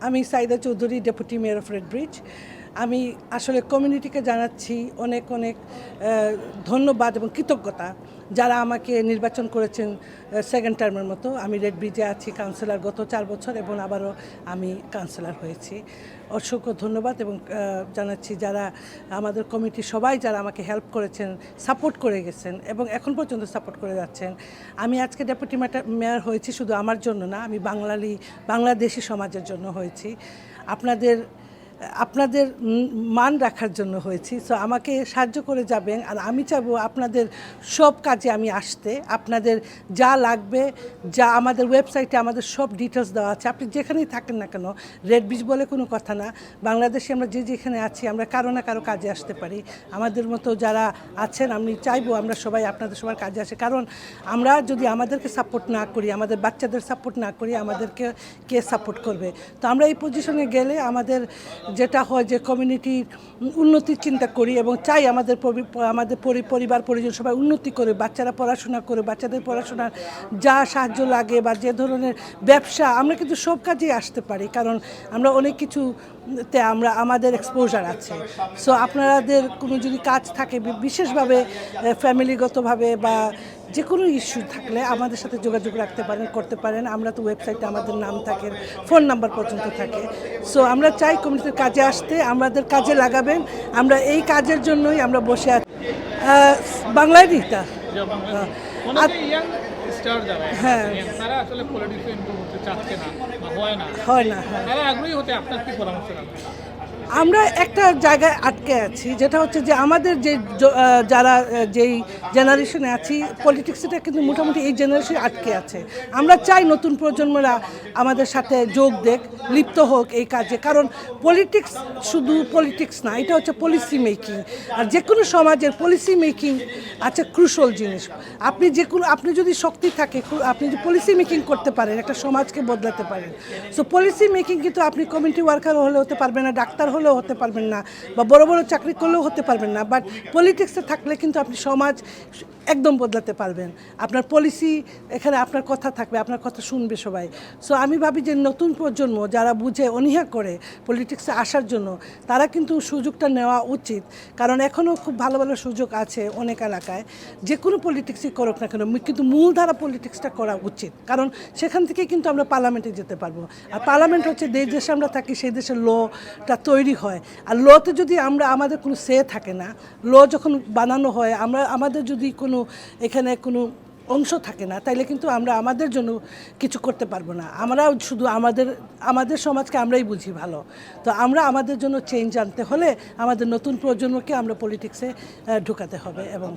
আমি Saida Chowdhury, deputy mayor of red bridge. আমি আসলে কমিউনিটিকে জানাচ্ছি অনেক অনেক ধন্যবাদ এবং কৃতজ্ঞতা যারা আমাকে নির্বাচন করেছেন সেকেন্ড টার্মের মতো। আমি রেড ব্রিজে আছি কাউন্সিলর গত 4 বছর এবং আবারও আমি কাউন্সিলর হয়েছি। অসংখ্য ধন্যবাদ এবং জানাচ্ছি যারা আমাদের কমিটি সবাই যারা আমাকে হেল্প করেছেন, সাপোর্ট করে গেছেন এবং এখন পর্যন্ত সাপোর্ট করে যাচ্ছেন। আমি আজকে ডেপুটি মেয়র হয়েছি শুধু আমার জন্য না, আমি বাংলাদেশি সমাজের জন্য হয়েছি। আপনাদের মান রাখার জন্য হয়েছি। সো আমাকে সাহায্য করে যাবেন, আর আমি চাইবো আপনাদের সব কাজে আমি আসতে। আপনাদের যা লাগবে, যা আমাদের ওয়েবসাইটে আমাদের সব ডিটেলস দেওয়া আছে। আপনি যেখানেই থাকেন না কেন, রেড ব্রিজ বলে কোনো কথা না, বাংলাদেশে আমরা যেখানে আছি আমরা কারো না কারো কাজে আসতে পারি। আমাদের মতো যারা আছেন আমি চাইবো আমরা সবাই আপনাদের সবার কাজে আসে, কারণ আমরা যদি আমাদেরকে সাপোর্ট না করি, আমাদের বাচ্চাদের সাপোর্ট না করি, আমাদেরকে কে সাপোর্ট করবে? তো আমরা এই পজিশনে গেলে আমাদের যেটা হয় যে কমিউনিটির উন্নতির চিন্তা করি এবং চাই আমাদের পরিবার পরিজন সবাই উন্নতি করে, বাচ্চারা পড়াশোনা করে, বাচ্চাদের পড়াশোনার যা সাহায্য লাগে বা যে ধরনের ব্যবসা, আমরা কিন্তু সব কাজেই আসতে পারি, কারণ আমরা অনেক কিছুতে আমাদের এক্সপোজার আছে। সো আপনাদের কোনো যদি কাজ থাকে বিশেষভাবে ফ্যামিলিগতভাবে বা যে কোনো ইস্যু থাকলে আমাদের সাথে যোগাযোগ রাখতে পারেন, করতে পারেন। আমরা তো ওয়েবসাইটে আমাদের নাম থাকে, ফোন নাম্বার পর্যন্ত থাকে। সো আমরা চাই কমিউনিটির কাজে আসতে, আমাদের কাজে লাগাবেন। আমরা এই কাজের জন্যই আমরা বসে আছি। বাংলায় রিতা হ্যাঁ হয় না। আমরা একটা জায়গায় আটকে আছি, যেটা হচ্ছে যে আমাদের যারা যেই জেনারেশনে আছি, পলিটিক্সটা কিন্তু মোটামুটি এই জেনারেশনে আটকে আছে। আমরা চাই নতুন প্রজন্মরা আমাদের সাথে যোগ দেখ, লিপ্ত হোক এই কাজে, কারণ পলিটিক্স শুধু পলিটিক্স না, এটা হচ্ছে পলিসি মেকিং। আর যে কোনো সমাজের পলিসি মেকিং আছে ক্রুশাল জিনিস। আপনি যদি শক্তি থাকে, আপনি যদি পলিসি মেকিং করতে পারেন, একটা সমাজকে বদলাতে পারেন। সো পলিসি মেকিং কিন্তু আপনি কমিউনিটি ওয়ার্কার হলে হতে পারবেন না, ডাক্তার হলেও হতে পারবেন না, বা বড় বড় চাকরি করলেও হতে পারবেন না, বাট পলিটিক্সে থাকলে কিন্তু আপনি সমাজ একদম বদলাতে পারবেন। আপনার পলিসি, এখানে আপনার কথা থাকবে, আপনার কথা শুনবে সবাই। সো আমি ভাবি যে নতুন প্রজন্ম যারা বুঝে অনীহা করে পলিটিক্সে আসার জন্য, তারা কিন্তু সুযোগটা নেওয়া উচিত, কারণ এখনও খুব ভালো ভালো সুযোগ আছে অনেক এলাকায়। যে কোনো পলিটিক্সই করুক না কেন, কিন্তু মূলধারা পলিটিক্সটা করা উচিত, কারণ সেখান থেকে কিন্তু আমরা পার্লামেন্টে যেতে পারবো। আর পার্লামেন্ট হচ্ছে যে দেশে আমরা থাকি সেই দেশের লটা তৈরি হয়। আর লতে যদি আমাদের কোনো সে থাকে না, ল যখন বানানো হয়, আমাদের যদি এখানে কোনো অংশ থাকে না, তাইলে কিন্তু আমরা আমাদের জন্য কিছু করতে পারবো না। আমরাও শুধু আমাদের সমাজকে আমরাই বুঝি ভালো। তো আমরা আমাদের জন্য চেঞ্জ আনতে হলে আমাদের নতুন প্রজন্মকে আমরা পলিটিক্সে ঢুকাতে হবে। এবং